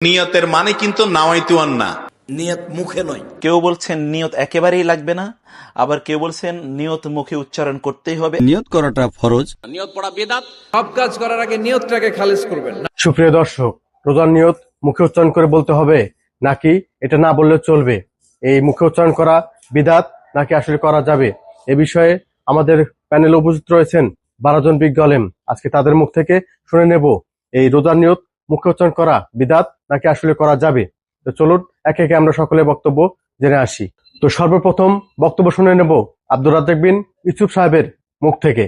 নিয়তের মানে কিন্তু নাওয়াইতু আন্না, নিয়ত মুখে নয়। কেউ বলছেন নিয়ত একেবারেই লাগবে না, আবার কেউ বলছেন নিয়ত মুখে উচ্চারণ করতেই হবে। নিয়ত করাটা ফরজ। নিয়ত পড়া বিদআত। সব কাজ করার আগে নিয়তটাকে খালিস করবেন। সুপ্রিয় দর্শক, রোজার নিয়ত মুখে উচ্চারণ করে বলতে হবে নাকি এটা না বললে চলবে? এই মুখে উচ্চারণ করা বিদআত নাকি আসলে করা যাবে? এ বিষয়ে আমাদের প্যানেলে উপস্থিত রয়েছেন 12 জন বিজ্ঞ আলেম। আজকে তাদের মুখ থেকে শুনে নেব এই রোজার নিয়ত মুখে উচ্চারণ করা বিদআত নাকি আসলে করা যাবে। তো চলুন একে একে আমরা সকলে বক্তব্য জেনে আসি। তো সর্বপ্রথম বক্তব্য শুনে নেব আব্দুর রাজ্জাক বিন ইউসুফ সাহেবের মুখ থেকে।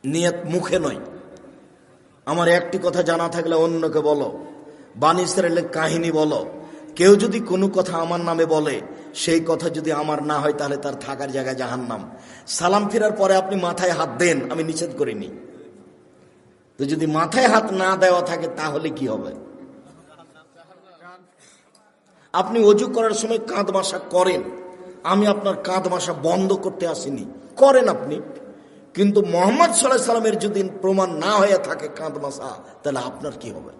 নিয়ত মুখে নয়। আমার একটি কথা জানা থাকলে অন্যকে বলো, বানী ইসরাইলের কাহিনী বলো। কেউ যদি কোনো কথা আমার নামে বলে, সেই কথা যদি আমার না হয় তাহলে তার থাকার জায়গায় জাহান্নাম। সালাম ফেরার পরে আপনি মাথায় হাত দেন, আমি নিষেধ করিনি। তো যদি মাথায় হাত না দেওয়া থাকে তাহলে কি হবে? আপনি অজু করার সময় কাঁধ মাসা করেন, আমি আপনার কাঁধ মাসা বন্ধ করতে আসিনি, করেন আপনি। কিন্তু মোহাম্মদ সাল্লাল্লাহু আলাইহি সাল্লামের যদি প্রমাণ না হয়ে থাকে কাঁধ মাসা, তাহলে আপনার কি হবে?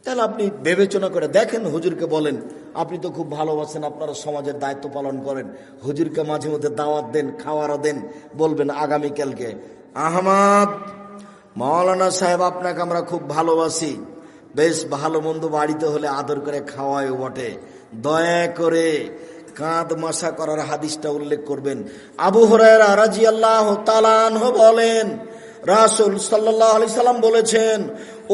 তাহলে আপনি বিবেচনা করে দেখেন, হুজুরকে বলেন, আপনি তো খুব ভালোবাসেন, আপনারা সমাজের দায়িত্ব পালন করেন, হুজুরকে মাঝে মধ্যে দাওয়াত দেন, খাওয়ারও দেন। বলবেন আগামীকালকে, আহমদ মাওলানা সাহেব আপনাকে আমরা খুব ভালোবাসি, বেশ ভালো মন্দ বাড়িতে হলে আদর করে খাওয়ায় বটে, দয়া করে কাঁধ মাসা করার হাদিসটা উল্লেখ করবেন। আবু হুরায়রা রাদিয়াল্লাহু তাআলা আনহু বলেন, রাসূল সাল্লাল্লাহু আলাইহি সাল্লাম বলেছেন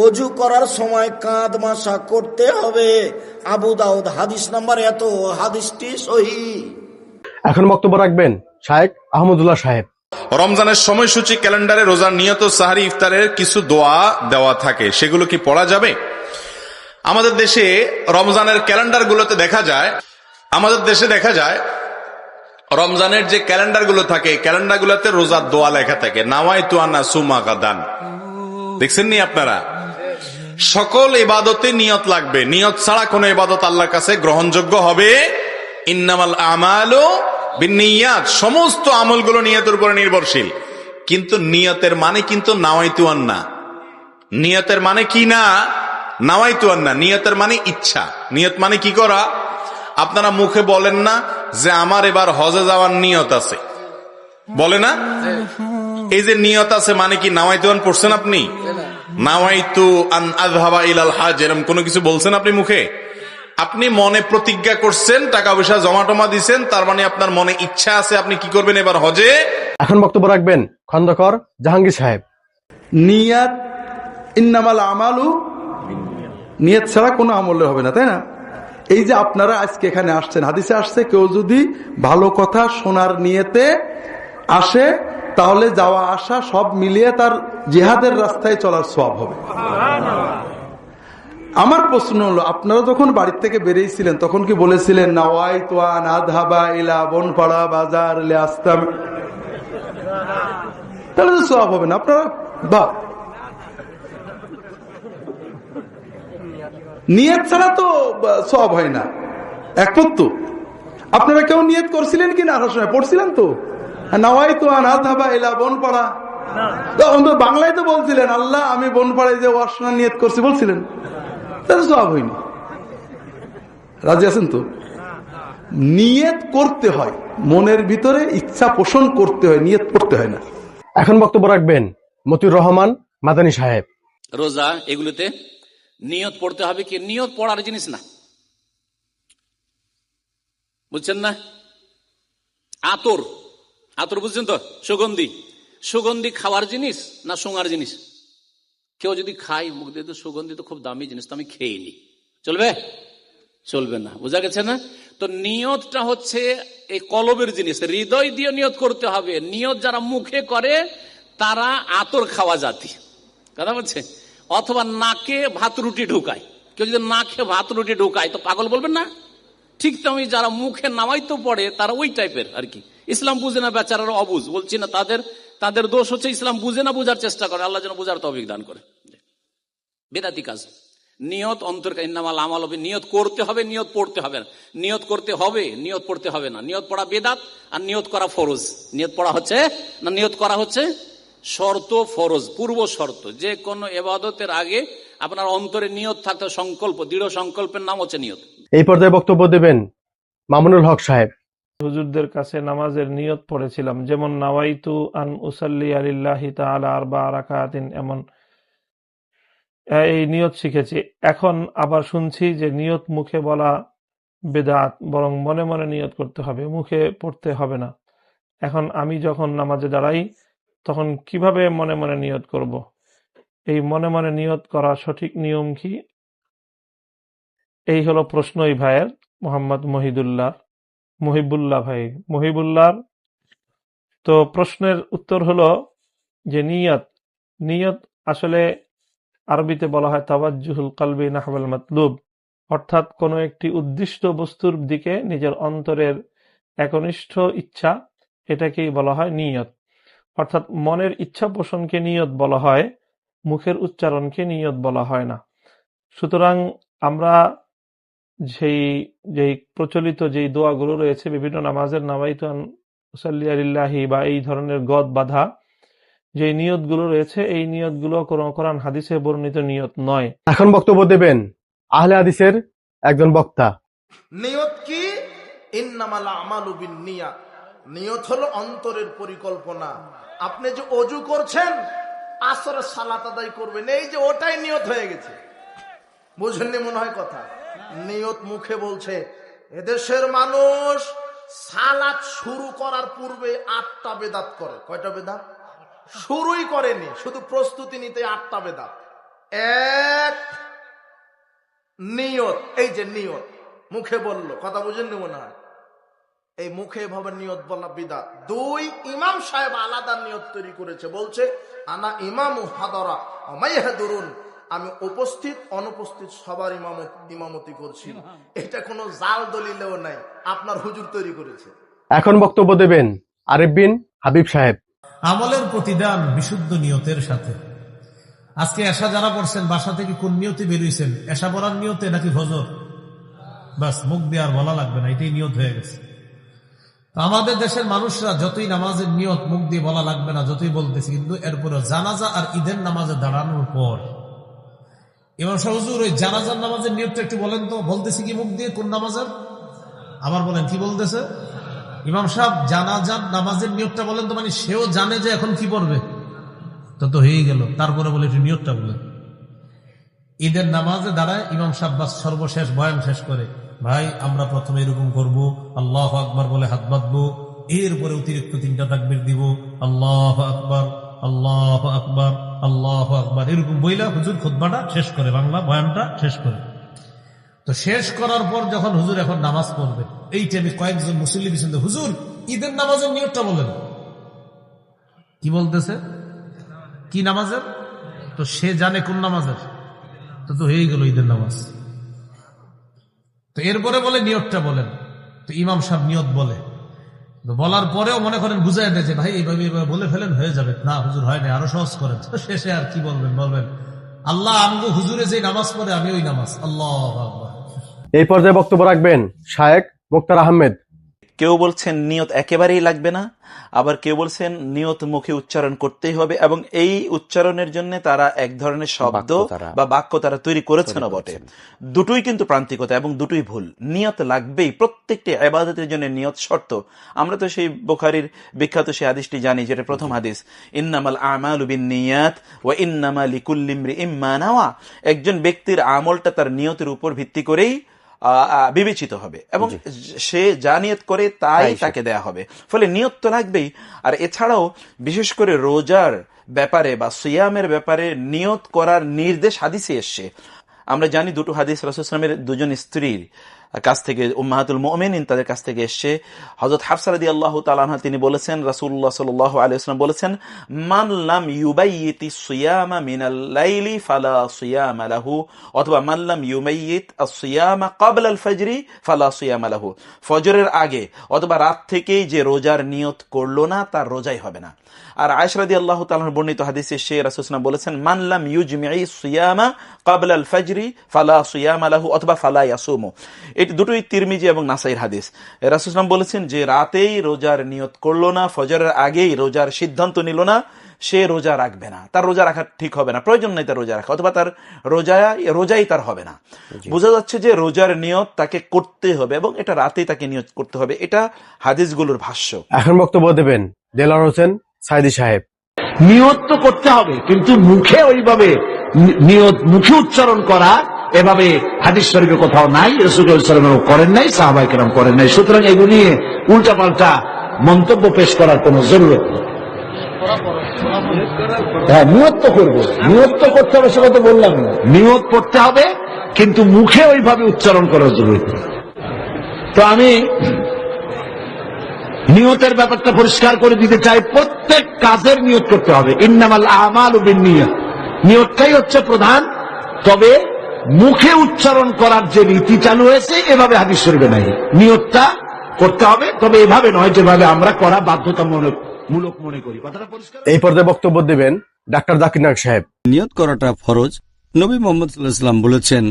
অজু করার সময় কাঁধ মাসা করতে হবে। আবু দাউদ হাদিস নাম্বার এত, হাদিসটি সহিহ। এখন বক্তব্য রাখবেন শায়েখ আহমদুল্লাহ সাহেব। রমজানের সময়সূচি ক্যালেন্ডারে রোজার নিয়ত, সাহারি, ইফতারের কিছু দোয়া দেওয়া থাকে, সেগুলো কি পড়া যাবে? আমাদের দেশে রমজানের ক্যালেন্ডার গুলোতে দেখা যায়, রমজানের যে ক্যালেন্ডার গুলো থাকে, ক্যালেন্ডার গুলোতে রোজার দোয়া লেখা থাকে, নাওয়াইতু আন্না সুমা গাদান। দেখছেন নি আপনারা? সকল ইবাদতে নিয়ত লাগবে, নিয়ত ছাড়া কোন ইবাদত আল্লাহর কাছে গ্রহণযোগ্য হবে? ইন্নামাল আমালু বিন্নিয়াত, সমস্ত আমলগুলো নিয়তের উপরে নির্ভরশীল। কিন্তু নিয়তের মানে কিন্তু নাওয়াইতু আন্না, নিয়তের মানে কি না নাওয়াইতু আন্না, নিয়তের মানে ইচ্ছা। নিয়ত মানে কি করা? আপনারা মুখে বলেন না যে আমার এবার হজে যাওয়ার নিয়ত আছে, বলে না? এই যে নিয়ত আছে মানে কি নাওয়াইতু আন পড়ছেন আপনি? নাওয়াইতু আন আযহাবা ইলাল হজ, এরকম কোনো কিছু বলছেন আপনি মুখে? আপনি মনে প্রতিজ্ঞা করছেন, টাকা পয়সা জমা টমা দিচ্ছেন, তার মানে আপনার মনে ইচ্ছা আছে আপনি কি করবেন এবার হজে। এখন বক্তব্য রাখবেন খন্দকার জাহাঙ্গীর সাহেব। নিয়াত, ইন্নামাল আমালু, নিয়ত ছাড়া কোনো আমল হবে না, তাই না? এই যে আপনারা আজকে এখানে আসছেন, হাদিসে আসছে কেউ যদি ভালো কথা শোনার নিয়তে আসে তাহলে যাওয়া আসা সব মিলিয়ে তার জিহাদের রাস্তায় চলার সওয়াব হবে। আমার প্রশ্ন হলো, আপনারা যখন বাড়ির থেকে বেরিয়েছিলেন তখন কি বলেছিলেন নাওয়াইতু আন আযহাবা ইলা বনপাড়া বাজার লিআস্তাম? তাহলে তো সওয়াব হবে না। আপনারা নিয়ত ছাড়া তো সওয়াব হয় না, একমত তো? আপনারা কেউ নিয়ত করছিলেন কি না? আসার সময় পড়ছিলেন তো নাওয়াইতু আন আযহাবা ইলা বনপাড়া, বাংলায় তো বলছিলেন আল্লাহ আমি বনপাড়ায় যে ওয়াজ শোনার নিয়ত করছি বলছিলেন, তাহলে সওয়াব হয়নি। রাজি আছেন তো? নিয়ত করতে হয়, মনের ভিতরে ইচ্ছা পোষণ করতে হয়, নিয়ত করতে হয় না। এখন বক্তব্য রাখবেন মতিউর রহমান মাদানী সাহেব। রোজা এগুলোতে নিয়ত পড়তে হবে কি? নিয়ত পড়ার জিনিস না, বুঝছেন না? আতর, আতর বুঝছেন তো? সুগন্ধি, সুগন্ধি খাওয়ার জিনিস না শোঙার জিনিস? কেউ যদি খায় মুখ দিয়ে, তো সুগন্ধি তো খুব দামি জিনিস, তো আমি খেয়ে নি, চলবে? চলবে না, বোঝা গেছে না? তো নিয়তটা হচ্ছে এই কলবের জিনিস, হৃদয় দিয়ে নিয়ত করতে হবে। নিয়ত যারা মুখে করে তারা আতর খাওয়া জাতি, কথা বলছে। অথবা নাকে ভাত রুটি ঢুকায়, কেউ যদি নাকে ভাত রুটি ঢুকায় তো পাগল বলবেন না? ঠিক তেমনি যারা মুখে নামাইতো পড়ে তারা ওই টাইপের আর কি। ইসলাম বুঝে না, বেচারারা অবুঝ, বলছি না তাদের দোষ হচ্ছে ইসলাম বুঝে না, বুঝার চেষ্টা করে, আল্লাহ যেন বুঝার তৌফিক দান করে। বেদাতি কাজ। নিয়ত অন্তর, ইন্নামাল আমালু বিন, নিয়ত করতে হবে, নিয়ত পড়তে হবে না। নিয়ত করতে হবে, নিয়ত পড়তে হবে না। নিয়ত পড়া বেদাত আর নিয়ত করা ফরজ। নিয়ত পড়া হচ্ছে না নিয়ত করা হচ্ছে শর্ত, ফরজ, পূর্ব শর্ত। যে কোনো ইবাদতের আগে আপনার অন্তরে নিয়ত থাকতে হবে, সংকল্প, দৃঢ় সংকল্পের নাম হচ্ছে নিয়ত। এই পর্যায়ে বক্তব্য দেবেন মামুনুল হক সাহেব। হুজুরদের কাছে নামাজের নিয়ত পড়েছিলাম, যেমন নাওয়াইতু আন উসাল্লি আলিল্লাহি তাআলা আরবা রাকাতিন, এমন এই নিয়ত শিখেছি। এখন আবার শুনছি যে নিয়ত মুখে বলা বেদাত, বরং মনে মনে নিয়ত করতে হবে, মুখে পড়তে হবে না। এখন আমি যখন নামাজে দাঁড়াই তখন কিভাবে মনে মনে নিয়ত করব? এই মনে মনে নিয়ত করা সঠিক নিয়ম কি? এই হলো প্রশ্ন এই ভাইয়ের, মোহাম্মদ মহিবুল্লাহ ভাই, মহিবুল্লাহ। তো প্রশ্নের উত্তর হলো যে নিয়ত আসলে আরবিতে বলা হয় তাওয়াজ্জুহুল কলবি নাহওয়াল মাতলুব, অর্থাৎ কোনো একটি উদ্দিষ্ট বস্তুর দিকে নিজের অন্তরের একনিষ্ঠ ইচ্ছা, এটাকেই বলা হয় নিয়ত। অর্থাৎ মনের ইচ্ছা পোষণকে নিয়ত বলা হয়, মুখের উচ্চারণকে নিয়ত বলা হয় না। সুতরাং আমরা যেই প্রচলিত যেই দোয়াগুলো রয়েছে বিভিন্ন নামাজের, নাওয়াইতু আন উসাল্লি আলিল্লাহি বা এই ধরনের গদ বাঁধা যে নিয়তগুলো রয়েছে, এই নিয়তগুলো কোরআন হাদিসে বর্ণিত নিয়ত নয়। এখন বক্তব্য দেবেন আহলে হাদিসের একজন বক্তা। নিয়ত কি? ইন্নামাল আমালু বিন্নিয়াত। নিয়ত হলো অন্তরের পরিকল্পনা। আপনি যে ওযু করছেন, আসরের সালাত আদায় করবেন, এই যে ওটাই নিয়ত হয়ে গেছে। বুঝেননি মনে হয় কথা? নিয়ত মুখে বলছে। এদেশের মানুষ সালাত শুরু করার পূর্বে 8টা বেদাত করে। কয়টা বেদাত? শুরুই করেনি, শুধু প্রস্তুতি নিতে 8টা বেদাত। এক, নিয়ত। এই যে নিয়ত মুখে বললো, কথা বুঝেননি মনে হয়? এই মুখে এভাবে নিয়ত বলা বিদাত। 2, ইমাম সাহেব আলাদা নিয়ত তৈরি করেছে, বলছে আনা ইমামু হাদারা অমাইহাদুরুন, আমি উপস্থিত অনুপস্থিত সবার ইমামতি করছি। এটা কোনো জাল দলিলেও নাই, আপনার হুজুর তৈরি করেছে। এখন বক্তব্য দেবেন আরিফ বিন হাবিব সাহেব। আমলের প্রতিদান বিশুদ্ধ নিয়তের সাথে। আজকে এশা যারা পড়ছেন, বাসা থেকে কোন নিয়তে বেরিয়েছেন? এশা পড়ার নিয়তে নাকি ফজর? বাস, মুখ দিয়ে আর বলা লাগবে না, এটাই নিয়ত হয়ে গেছে। আমাদের দেশের মানুষরা যতই নামাজের নিয়ত মুখ দিয়ে বলা লাগবে না, যতই বলতেছে, কিন্তু এরপরে জানাজা আর ঈদের নামাজে দাঁড়ানোর পর ইমাম সাহেব, হুজুর ওই জানাজার নামাজের নিয়তটা একটু বলেন তো। বলতেছি কি মুখ দিয়ে? কোন নামাজের? আবার বলেন, কি বলতেছে? ইমাম সাহেব জানাজার নামাজের নিয়তটা বলেন তো, মানে সেও জানে যে এখন কি পড়বে, তো হয়ে গেল। তারপরে বলে একটু নিয়তটা বলেন। ঈদের নামাজে দাঁড়ায় ইমাম সাহেব বাস সর্বশেষ বয়ান শেষ করে, ভাই আমরা প্রথমে এরকম করব, আল্লাহু আকবার বলে হাত বাঁধবো, এরপরে অতিরিক্ত 3টা তাকবীর দিব, আল্লাহু আকবার, আল্লাহু আকবার, আল্লাহু আকবার, এরকম বইলা হুজুর খুতবাটা শেষ করে, বাংলা বয়ানটা শেষ করে। তো শেষ করার পর যখন হুজুর এখন নামাজ পড়বে, এই টাইমে কয়েকজন মুসল্লি পিছন দিয়ে, হুজুর ঈদের নামাজের নিয়তটা বলেন। কি বলতেছে? কি নামাজের? তো সে জানে কোন নামাজের, তো হয়ে গেল ঈদের নামাজ। তো এরপরে বলে নিয়তটা বলেন। তো ইমাম সাহেব নিয়ত বলে, বলার পরেও মনে করেন বুঝাই দেয় যে ভাই এইভাবে বলে ফেলেন, হয়ে যাবে। না হুজুর হয় না, আরো সহজ করেন। তো শেষে আর কি বলবেন আল্লাহ আমগো হুজুরে যে নামাজ পড়ে আমি ওই নামাজ। আল্লাহু আকবার। এই পর্যায়ে বক্তব্য রাখবেন শায়েখ মুক্তার আহমেদ। কেউ বলছেন নিয়ত একেবারেই লাগবে না, আবার কেউ বলছেন নিয়ত মুখে উচ্চারণ করতেই হবে, এবং এই উচ্চারণের জন্য তারা এক ধরনের শব্দ বা বাক্য তারা তৈরি করেছেন বটে। দুটোই কিন্তু প্রান্তিকতা এবং দুটোই ভুল। নিয়ত লাগবেই, প্রত্যেকটি ইবাদতের জন্য নিয়ত শর্ত। আমরা তো সেই বুখারীর বিখ্যাত সেই হাদিসটি জানি, যেটা প্রথম হাদিস, ইন্নামাল আমালু বিন্নিয়াত ওয়া ইন্নামা লিকুল্লি ইমরিইম মা নাওয়া। একজন ব্যক্তির আমলটা তার নিয়তের উপর ভিত্তি করেই বিবেচিত হবে, এবং সে যা নিয়ত করে তাই তাকে দেয়া হবে। ফলে নিয়ত তো লাগবেই। আর এছাড়াও বিশেষ করে রোজার ব্যাপারে বা সিয়ামের ব্যাপারে নিয়ত করার নির্দেশ হাদিসে এসছে। আমরা জানি দুটো হাদিস রাসূলুল্লাহ সাল্লাল্লাহু আলাইহি ওয়াসাল্লামের দুজন স্ত্রীর কাছ থেকে, উম্মাহাতুল মুমিনিন, তাদের কাছ থেকে এসছে। হযরত হাফসা রাদিয়াল্লাহু তাআলা আনহা তিনি বলেছেন, রাসূলুল্লাহ সাল্লাল্লাহু আলাইহি ওয়াসাল্লাম বলেছেন, মান লাম ইউবাইয়িতিস সিয়ামা মিনাল লাইলি ফালা সিয়ামা লাহু, অথবা মান লাম ইউমাইয়িত আস-সিয়ামা ক্বাবলা আল-ফাজরি ফালা সিয়ামা লাহু। ফজরের আগে অথবা রাত থেকেই যে রোজার নিয়ত করলো না, তার রোজাই হবে না। আর আয়েশা রাদিয়াল্লাহু তাআলার বর্ণিত হাদিসে সে রাসূলুল্লাহ সাল্লাল্লাহু আলাইহি ওয়াসাল্লাম বলেছেন, মান লাম ইউজমি'i সিয়ামা ক্বাবলা আল-ফাজরি ফালা সিয়ামা লাহু অথবা ফালা ইয়াসুমু। এটি দুটোই তিরমিজি এবং নাসাইর হাদিস। রাসূলুল্লাহ সাল্লাল্লাহু আলাইহি ওয়াসাল্লাম বলেছেন যে রাতেই রোজার নিয়ত করলো না, ফজরের আগেই রোজার সিদ্ধান্ত নিল না, সে রোজা রাখবে না, তার রোজা রাখা ঠিক হবে না, প্রয়োজন নেই তার রোজা রাখা, অথবা তার রোজাই তার হবে না। বোঝা যাচ্ছে যে রোজার নিয়ত তাকে করতে হবে এবং এটা রাতেই তাকে নিয়ত করতে হবে, এটা হাদিসগুলোর ভাষ্য। এখন বক্তব্য দেবেন দেলাওয়ার হোসেন সাইদি সাহেব। নিয়ত তো করতে হবে, কিন্তু মুখে ওইভাবে নিয়ত মুখে উচ্চারণ করা এভাবে হাদিস শরীফে কোথাও নাই, রাসূলুল্লাহ সাল্লাল্লাহু আলাইহি ওয়াসাল্লাম করেন নাই, সাহাবায়ে কেরাম করেন নাই। সুতরাং এগুলো নিয়ে উল্টাপাল্টা মন্তব্য পেশ করার কোনো জরুরত নেই। হ্যাঁ, নিয়ত তো করবো, নিয়ত তো করতে হবে, সেটা তো বললাম না। নিয়ত করতে হবে, কিন্তু মুখে ওইভাবে উচ্চারণ করার জরুরত নেই। তো আমি নিয়তের ব্যাপারটা পরিষ্কার করে দিতে চাই, প্রত্যেক কাজের নিয়ত করতে হবে। ইন্নামাল আমালু বিন্নিয়াত, নিয়তটাই হচ্ছে প্রধান। তবে মুখে উচ্চারণ করার যে রীতি চালু হয়েছে এভাবে হাদিস শরীফে নাই। নিয়তটা করতে হবে, তবে এভাবে নয় যেভাবে আমরা করা বাধ্যতামূলক মনে করি। কথাটা পরিষ্কার। এই পর্যায়ে বক্তব্য দেবেন ডাক্তার জাকির নায়েক সাহেব। নিয়ত করাটা ফরজ। নবী মুহাম্মদ সাল্লাল্লাহু আলাইহি ওয়াসাল্লাম বলেছেন,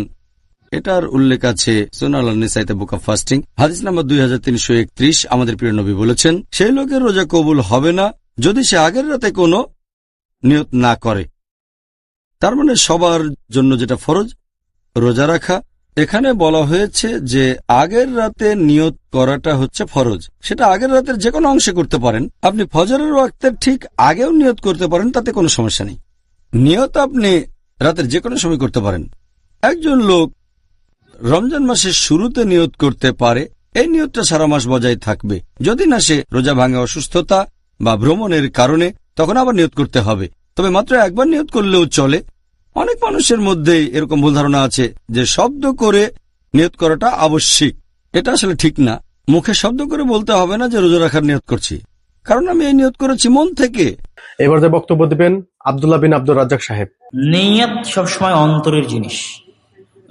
এটার উল্লেখ আছে সুনান আন-নিসাইতে বুক অফ ফাস্টিং, হাদিস নাম্বার 2331। আমাদের প্রিয় নবী বলেছেন, সেই লোকের রোজা কবুল হবে না যদি সে আগের রাতে কোনো নিয়ত না করে। তার মানে সবার জন্য যেটা ফরজ রোজা রাখা, এখানে বলা হয়েছে যে আগের রাতে নিয়ত করাটা হচ্ছে ফরজ। সেটা আগের রাতের যে কোনো অংশে করতে পারেন, আপনি ফজরের ওয়াক্তের ঠিক আগেও নিয়ত করতে পারেন, তাতে কোনো সমস্যা নেই। নিয়ত আপনি রাতের যে কোনো সময় করতে পারেন। একজন লোক রমজান মাসের শুরুতে নিয়ত করতে পারে, এই নিয়তটা সারা মাস বজায় থাকবে। যদি না সে রোজা ভাঙা অসুস্থতা বা ভ্রমণের কারণে, তখন আবার নিয়ত করতে হবে। তবে মাত্র একবার নিয়ত করলেও চলে। অনেক মানুষের মধ্যে এরকম ভুল ধারণা আছে যে শব্দ করে নিয়ত করাটা আবশ্যিক। এটা আসলে ঠিক না। মুখে শব্দ করে বলতে হবে না যে রোজা রাখার নিয়ত করছি, কারণ আমি এই নিয়ত করেছি মন থেকে। এবার যে বক্তব্য দেবেন আব্দুল্লাহ বিন আব্দুর রাজ্জাক সাহেব। নিয়ত সবসময় অন্তরের জিনিস।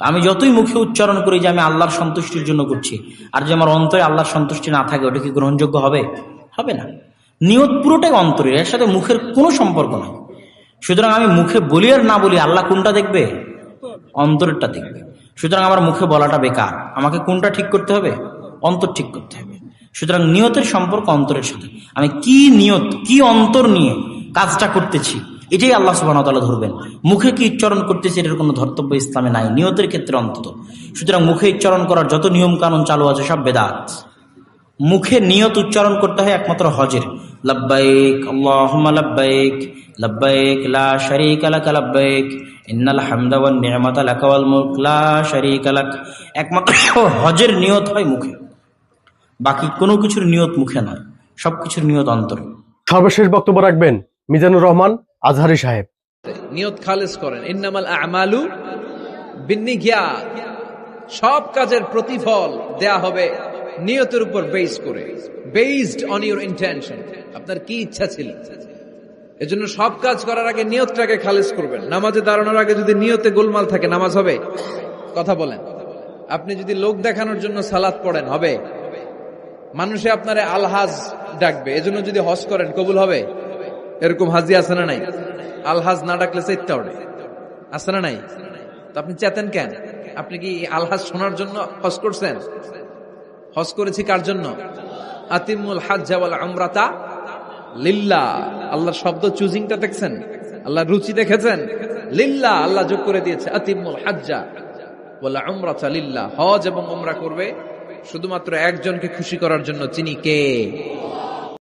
আমি যতই মুখে উচ্চারণ করি যে আমি আল্লাহর সন্তুষ্টির জন্য করছি, আর যে আমার অন্তরে আল্লাহর সন্তুষ্টি না থাকে, ওটা কি গ্রহণযোগ্য হবে? হবে না। নিয়ত পুরোটাই অন্তরের, এর সাথে মুখের কোনো সম্পর্ক নাই। সুতরাং আমি মুখে বলি আর না বলি, আল্লাহ কোনটা দেখবে? অন্তরেরটা দেখবে। সুতরাং আমার মুখে বলাটা বেকার, আমাকে কোনটা ঠিক করতে হবে? অন্তর ঠিক করতে হবে। সুতরাং নিয়তের সম্পর্ক অন্তরের সাথে। আমি কি নিয়ত, কি অন্তর নিয়ে কাজটা করতেছি, এটাই আল্লাহ সুবহানাহু ওয়া তাআলা ধরবেন। মুখে কি উচ্চারণ করতেছি এটার কোনো ধর্তব্য ইসলামে নাই, নিয়তের ক্ষেত্রে অন্তত। সুতরাং মুখে উচ্চারণ করার যত নিয়ম কানুন চালু আছে সব বেদাত। মুখে নিয়ত উচ্চারণ করতে হয় একমাত্র হজের, লাব্বাইক আল্লাহুম্মা লাব্বাইক লাব্বাইক লা শারীকা লাক লাব্বাইক ইন্নাল হামদা ওয়ান নি'মাতা লাকা ওয়াল মুলক লা শারীকা লাক। একমাত্র হজের নিয়ত হয় মুখে, বাকি কোনো কিছুর নিয়ত মুখে নয়, সবকিছুর নিয়ত অন্তরে। সর্বশেষ বক্তব্য রাখবেন মিজানুর রহমান আজহারি সাহেব। নিয়ত খালেস করেন। ইন্নামাল আমালু বিন্নিয়াত, সব কাজের প্রতিফল দেয়া হবে নিয়তের উপর বেস করে, বেসড অন ইউর ইন্টেনশন। আপনার কি ইচ্ছা ছিল, এজন্য সব কাজ করার আগে নিয়তটাকে খালেস করবেন। নামাজে দাঁড়ানোর আগে যদি নিয়তে গোলমাল থাকে নামাজ হবে? কথা বলেন। আপনি যদি লোক দেখানোর জন্য সালাত পড়েন হবে? মানুষে আপনারে আলহাজ ডাকবে, এজন্য যদি হজ করেন কবুল হবে? এরকম হাজি আছে না নাই? আলহাজ না ডাকলে চেতে ওঠে, আছে না নাই? তো আপনি চেতেন কেন? আপনি কি আলহাজ শোনার জন্য হজ করছেন? হজ করেছি কার জন্য? আতিমুল হাজ্জা ওয়াল উমরাতা লিল্লাহ। আল্লাহর শব্দ চুজিংটা দেখছেন? আল্লাহর রুচি দেখেছেন? লিল্লাহ, আল্লাহ যোগ করে দিয়েছে আতিমুল হাজ্জা ওয়াল উমরাতা লিল্লাহ। হজ এবং উমরা করবে শুধুমাত্র একজনকে খুশি করার জন্য, তিনি কে?